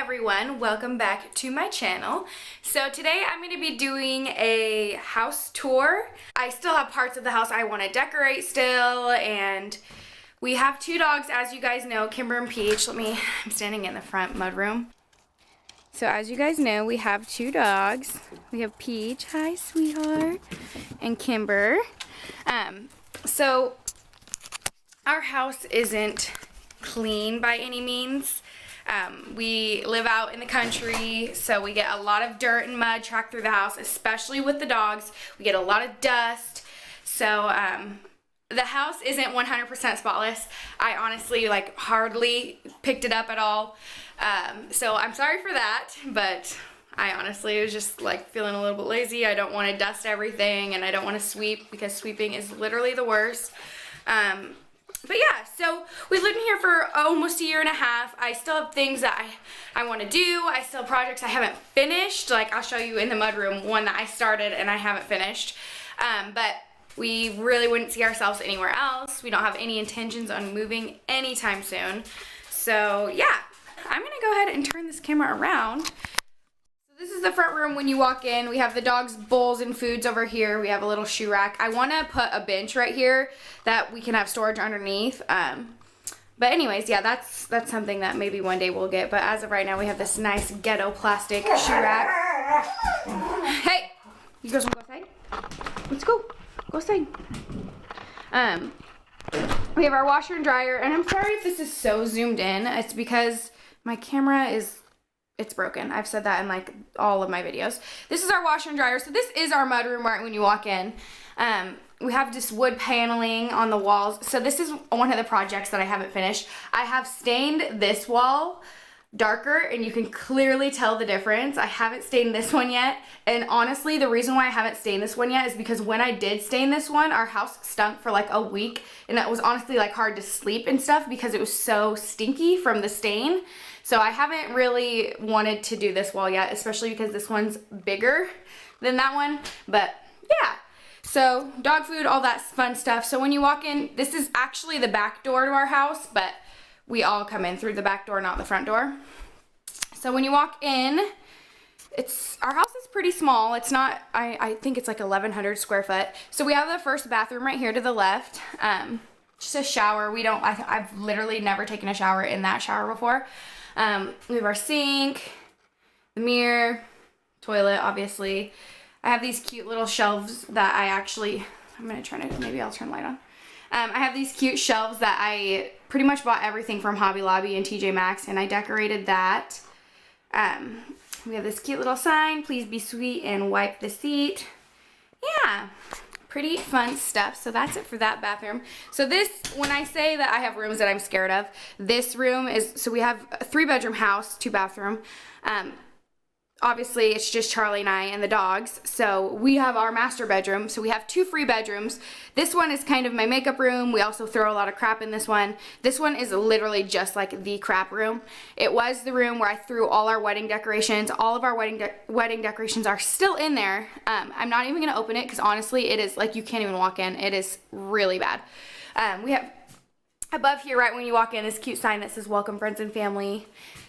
everyone, welcome back to my channel. So today I'm going to be doing a house tour. I still have parts of the house I want to decorate still, and we have two dogs, as you guys know, Kimber and Peach. I'm standing in the front mudroom. So as you guys know, we have two dogs. We have Peach, hi sweetheart, and Kimber. So our house isn't clean by any means. We live out in the country, so we get a lot of dirt and mud tracked through the house, especially with the dogs. We get a lot of dust, so the house isn't 100% spotless. I honestly hardly picked it up at all, so I'm sorry for that, but I honestly was just feeling a little bit lazy. I don't want to dust everything, and I don't want to sweep because sweeping is literally the worst. But yeah, so we've lived in here for almost a year and a half. I still have things that I want to do. I still have projects I haven't finished. I'll show you in the mudroom one that I started and I haven't finished. But we really wouldn't see ourselves anywhere else. We don't have any intentions on moving anytime soon. So yeah, I'm going to go ahead and turn this camera around. This is the front room when you walk in. We have the dogs' bowls and foods over here. We have a little shoe rack. I want to put a bench right here that we can have storage underneath. But anyways, yeah, that's something that maybe one day we'll get. But as of right now, we have this nice ghetto plastic shoe rack. Hey, you guys want to go outside? Let's go. Go outside. We have our washer and dryer. And I'm sorry if this is so zoomed in. It's because my camera it's broken. I've said that in all of my videos. This is our washer and dryer. So this is our mudroom right when you walk in. We have this wood paneling on the walls. So this is one of the projects that I haven't finished. I have stained this wall darker, and you can clearly tell the difference. I haven't stained this one yet. And honestly, the reason why I haven't stained this one yet is because when I did stain this one, our house stunk for a week. And it was honestly hard to sleep and stuff because it was so stinky from the stain. So I haven't really wanted to do this wall yet, especially because this one's bigger than that one. But yeah, so dog food, all that fun stuff. So when you walk in, this is actually the back door to our house, but we all come in through the back door, not the front door. So when you walk in, our house is pretty small. It's not, I think it's 1,100 square foot. So we have the first bathroom right here to the left. Just a shower. I've literally never taken a shower in that shower before. We have our sink, the mirror, toilet, obviously. I have these cute little shelves that maybe I'll turn the light on. I have these cute shelves that I pretty much bought everything from Hobby Lobby and TJ Maxx, and I decorated that. We have this cute little sign, please be sweet and wipe the seat. Yeah. Pretty fun stuff. So that's it for that bathroom. So when I say that I have rooms that I'm scared of, this room so we have a 3-bedroom house, 2-bathroom. Obviously it's just Charlie and I and the dogs. So we have our master bedroom. So we have 2 free bedrooms. This one is kind of my makeup room. We also throw a lot of crap in this one. This one is literally just the crap room. It was the room where I threw all our wedding decorations. All of our wedding decorations are still in there. I'm not even gonna open it because honestly it is you can't even walk in. It is really bad. We have above here right when you walk in this cute sign that says welcome friends and family.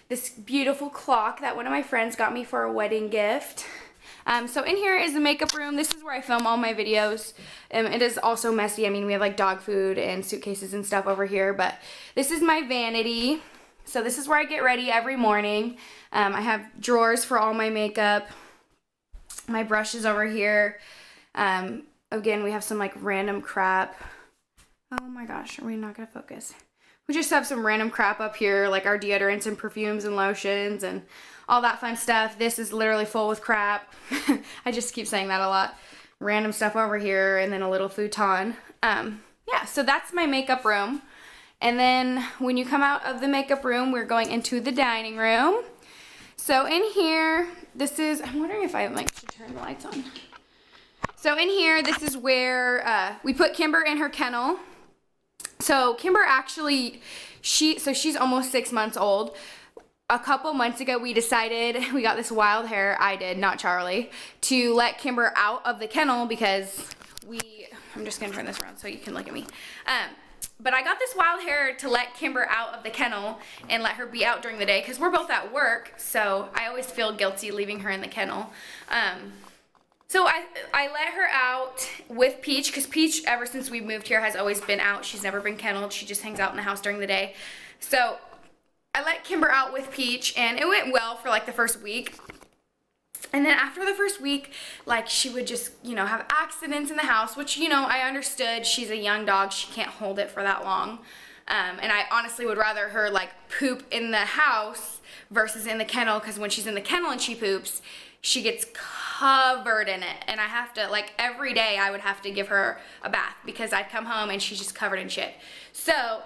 This beautiful clock that one of my friends got me for a wedding gift. So in here is the makeup room. This is where I film all my videos. It is also messy. I mean, we have dog food and suitcases and stuff over here, but this is my vanity. So this is where I get ready every morning. I have drawers for all my makeup. My brushes over here. Again, we have some random crap. Oh my gosh, are we not gonna focus? We just have some random crap up here, our deodorants and perfumes and lotions and all that fun stuff. This is literally full with crap. I just keep saying that a lot. Random stuff over here, and then a little futon. Yeah, so that's my makeup room. And then when you come out of the makeup room, we're going into the dining room. So in here, I'm wondering if I should turn the lights on. So in here, this is where we put Kimber in her kennel. So Kimber actually, she's almost 6 months old. A couple months ago, we decided, we got this wild hair, I did, not Charlie, to let Kimber out of the kennel because I'm just gonna turn this around so you can look at me. But I got this wild hair to let Kimber out of the kennel and let her be out during the day because we're both at work, so I always feel guilty leaving her in the kennel. So I let her out with Peach because Peach, ever since we moved here, has always been out. She's never been kenneled. She just hangs out in the house during the day. So I let Kimber out with Peach, and it went well for like the first week. And then after the first week, like, she would just, you know, have accidents in the house, which, you know, I understood. She's a young dog. She can't hold it for that long. And I honestly would rather her, like, poop in the house versus in the kennel, because when she's in the kennel and she poops, she gets covered in it. And I have to, like, every day I would have to give her a bath because I'd come home and she's just covered in shit. So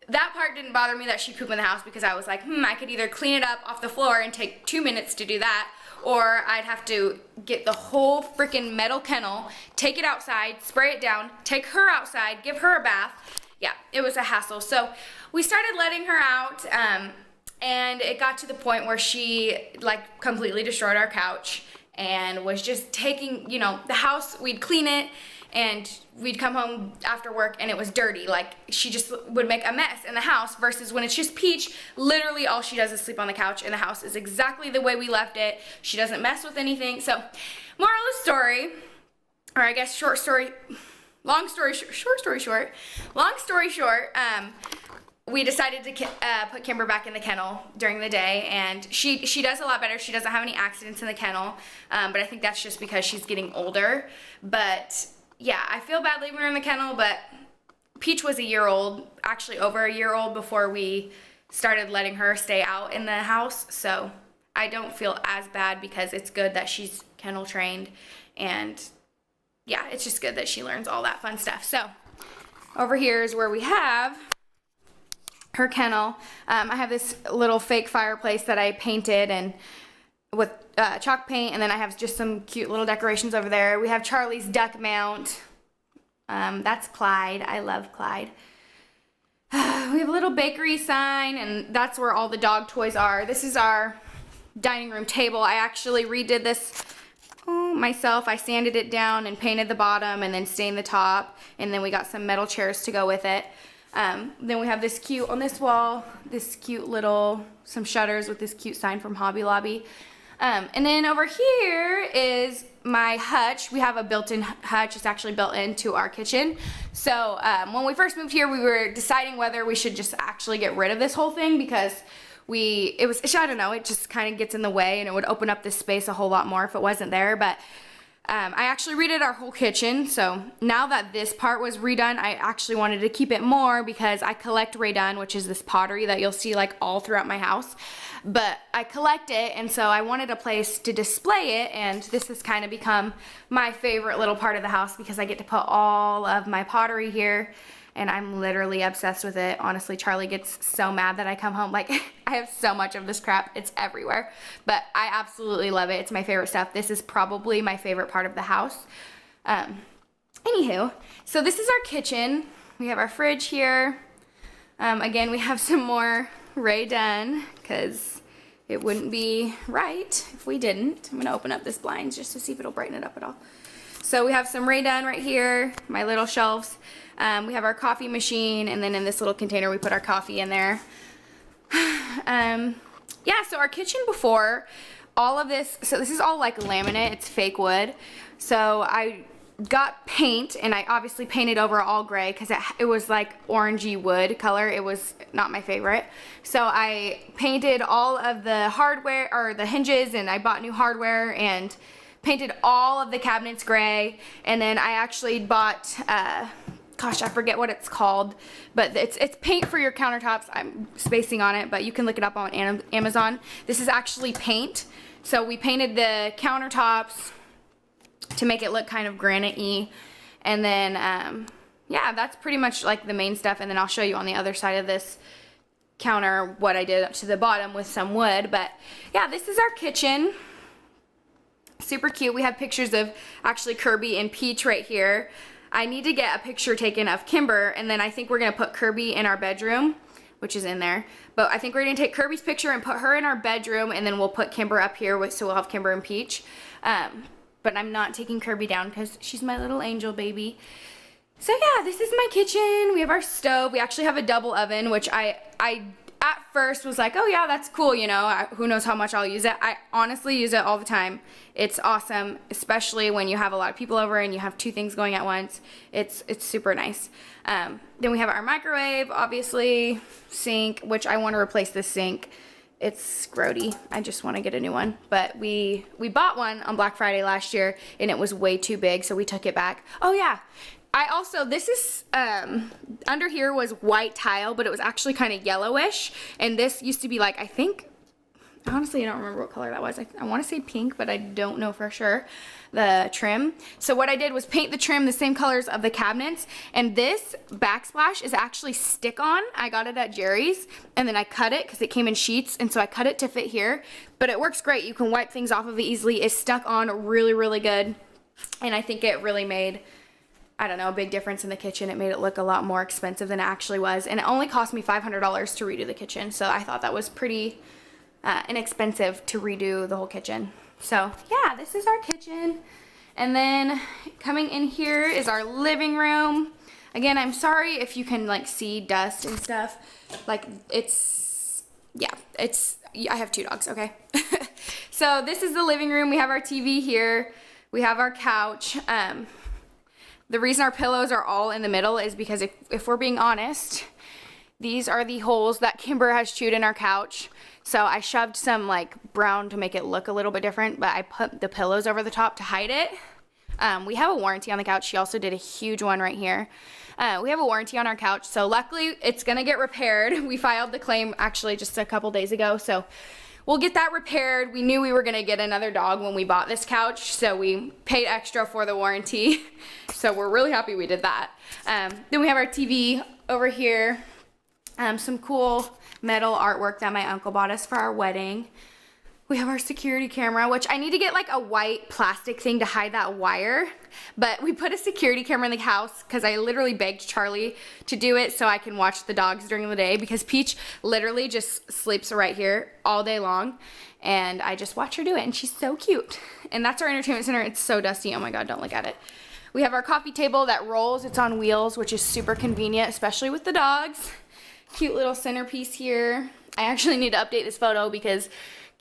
that part didn't bother me that she pooped in the house because I was like, I could either clean it up off the floor and take 2 minutes to do that, or I'd have to get the whole freaking metal kennel, take it outside, spray it down, take her outside, give her a bath. Yeah, it was a hassle. So we started letting her out, and it got to the point where she, like, completely destroyed our couch and was just taking, you know, the house, we'd clean it, and we'd come home after work and it was dirty. Like, she just would make a mess in the house, versus when it's just Peach, literally all she does is sleep on the couch and the house is exactly the way we left it. She doesn't mess with anything. So, moral of the story, or I guess long story short, we decided to put Kimber back in the kennel during the day, and she does a lot better. She doesn't have any accidents in the kennel, but I think that's just because she's getting older. But yeah, I feel bad leaving her in the kennel, but Peach was a year old, actually over a year old, before we started letting her stay out in the house. So I don't feel as bad because it's good that she's kennel trained, and yeah, it's just good that she learns all that fun stuff. So over here is where we have her kennel. I have this little fake fireplace that I painted and with chalk paint, and then I have just some cute little decorations over there. We have Charlie's duck mount. That's Clyde. I love Clyde. We have a little bakery sign, and that's where all the dog toys are. This is our dining room table. I actually redid this myself. I sanded it down and painted the bottom and then stained the top, and then we got some metal chairs to go with it. Then we have this cute, on this wall, this cute little, some shutters with this cute sign from Hobby Lobby. And then over here is my hutch. We have a built-in hutch. It's actually built into our kitchen. So when we first moved here, we were deciding whether we should just actually get rid of this whole thing, because I don't know, it just kind of gets in the way, and it would open up this space a whole lot more if it wasn't there. But I actually redid our whole kitchen, so now that this part was redone, I actually wanted to keep it more because I collect Raydun, which is this pottery that you'll see like all throughout my house. But I collect it, and so I wanted a place to display it, and this has kind of become my favorite little part of the house because I get to put all of my pottery here, and I'm literally obsessed with it. Honestly, Charlie gets so mad that I come home. Like, I have so much of this crap. It's everywhere. But I absolutely love it. It's my favorite stuff. This is probably my favorite part of the house. Anywho, so this is our kitchen. We have our fridge here. Again, we have some more Raydun because it wouldn't be right if we didn't. I'm going to open up this blind just to see if it'll brighten it up at all. So we have some Raydun right here, my little shelves. We have our coffee machine, and then in this little container we put our coffee in there. Yeah, so our kitchen before, all of this, so this is all like laminate, it's fake wood. So I got paint, and I obviously painted over all gray because it was like orangey wood color. It was not my favorite. So I painted all of the hardware, or the hinges, and I bought new hardware and painted all of the cabinets gray. And then I actually bought, gosh, I forget what it's called, but it's paint for your countertops. I'm spacing on it, but you can look it up on Amazon. This is actually paint. So we painted the countertops to make it look kind of granite-y. And then, yeah, that's pretty much like the main stuff. And then I'll show you on the other side of this counter what I did up to the bottom with some wood. But yeah, this is our kitchen. Super cute. We have pictures of actually Kirby and Peach right here. I need to get a picture taken of Kimber, and then I think we're going to put Kirby in our bedroom, which is in there. But I think we're going to take Kirby's picture and put her in our bedroom, and then we'll put Kimber up here, so we'll have Kimber and Peach. But I'm not taking Kirby down because she's my little angel baby. So yeah, this is my kitchen. We have our stove. We actually have a double oven, which I at first was like, oh yeah, that's cool, you know, who knows how much I'll use it. I honestly use it all the time. It's awesome, especially when you have a lot of people over and you have two things going at once. It's super nice. Then we have our microwave, obviously, sink, which I want to replace this sink. It's grody. I just want to get a new one. But we bought one on Black Friday last year and it was way too big, so we took it back. Oh yeah. I also, this is, under here was white tile, but it was actually kind of yellowish. And this used to be like, I think, honestly, I don't remember what color that was. I want to say pink, but I don't know for sure, the trim. So what I did was paint the trim the same colors of the cabinets. And this backsplash is actually stick-on. I got it at Jerry's, and then I cut it because it came in sheets. And so I cut it to fit here. But it works great. You can wipe things off of it easily. It's stuck on really, really good. And I think it really made, I don't know, a big difference in the kitchen. It made it look a lot more expensive than it actually was. And it only cost me $500 to redo the kitchen. So I thought that was pretty inexpensive to redo the whole kitchen. So yeah, this is our kitchen. And then coming in here is our living room. Again, I'm sorry if you can like see dust and stuff. Like it's, yeah, it's, I have two dogs, okay? So this is the living room. We have our TV here. We have our couch. The reason our pillows are all in the middle is because if we're being honest, these are the holes that Kimber has chewed in our couch. So I shoved some like brown to make it look a little bit different, but I put the pillows over the top to hide it. We have a warranty on the couch. She also did a huge one right here. We have a warranty on our couch, so luckily it's gonna get repaired. We filed the claim actually just a couple days ago, so we'll get that repaired. We knew we were gonna get another dog when we bought this couch, so we paid extra for the warranty. So we're really happy we did that. Then we have our TV over here. Some cool metal artwork that my uncle bought us for our wedding. We have our security camera, which I need to get like a white plastic thing to hide that wire. But we put a security camera in the house because I literally begged Charlie to do it so I can watch the dogs during the day, because Peach literally just sleeps right here all day long. And I just watch her do it, and she's so cute. And that's our entertainment center. It's so dusty. Oh my God, don't look at it. We have our coffee table that rolls. It's on wheels, which is super convenient, especially with the dogs. Cute little centerpiece here. I actually need to update this photo because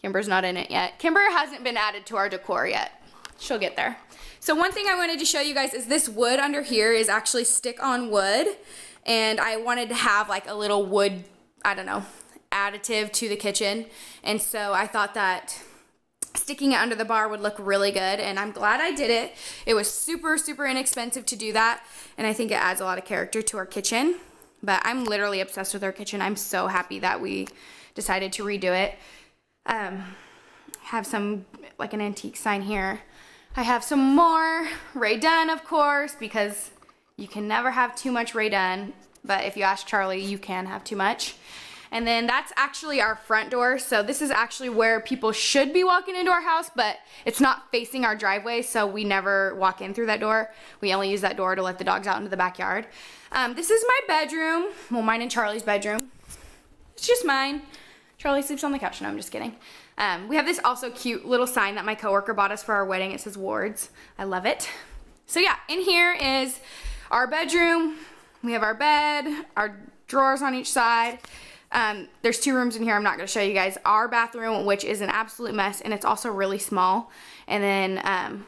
Kimber's not in it yet. Kimber hasn't been added to our decor yet. She'll get there. So one thing I wanted to show you guys is this wood under here is actually stick-on wood. And I wanted to have like a little wood, I don't know, additive to the kitchen. And so I thought that sticking it under the bar would look really good, and I'm glad I did it. It was super, super inexpensive to do that, and I think it adds a lot of character to our kitchen. But I'm literally obsessed with our kitchen. I'm so happy that we decided to redo it. Have some, like an antique sign here. I have some more Ray Dunn, of course, because you can never have too much Ray Dunn. But if you ask Charlie, you can have too much. And then that's actually our front door. So this is actually where people should be walking into our house, but it's not facing our driveway, so we never walk in through that door. We only use that door to let the dogs out into the backyard. This is my bedroom. Well, mine and Charlie's bedroom. It's just mine. Charlie sleeps on the couch. No, I'm just kidding. We have this also cute little sign that my coworker bought us for our wedding. It says Wards. I love it. So yeah, in here is our bedroom. We have our bed, our drawers on each side. There's two rooms in here. I'm not going to show you guys. Our bathroom, which is an absolute mess, and it's also really small. And then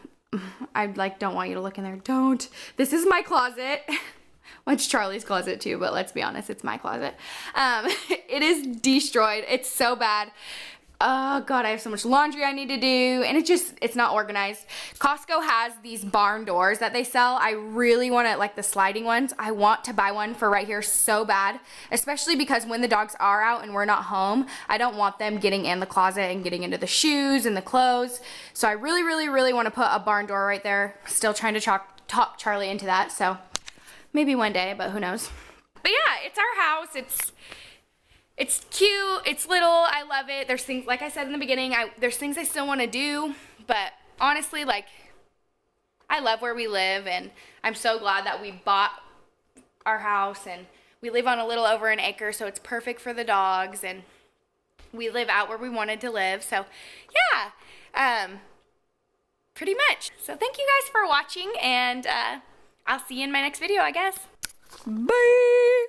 I don't want you to look in there. Don't. This is my closet. Well, it's Charlie's closet too, but let's be honest, it's my closet. It is destroyed. It's so bad. Oh God, I have so much laundry I need to do, and it's not organized. Costco has these barn doors that they sell. I really want to, like the sliding ones, I want to buy one for right here so bad, especially because when the dogs are out and we're not home, I don't want them getting in the closet and getting into the shoes and the clothes. So I really, really, really want to put a barn door right there. Still trying to talk Charlie into that, so maybe one day, but who knows. But yeah, it's our house. It's cute, it's little, I love it. There's things, like I said in the beginning, there's things I still want to do, but honestly, like, I love where we live, and I'm so glad that we bought our house, and we live on a little over an acre, so it's perfect for the dogs, and we live out where we wanted to live, so yeah, pretty much. So thank you guys for watching, and I'll see you in my next video, I guess. Bye!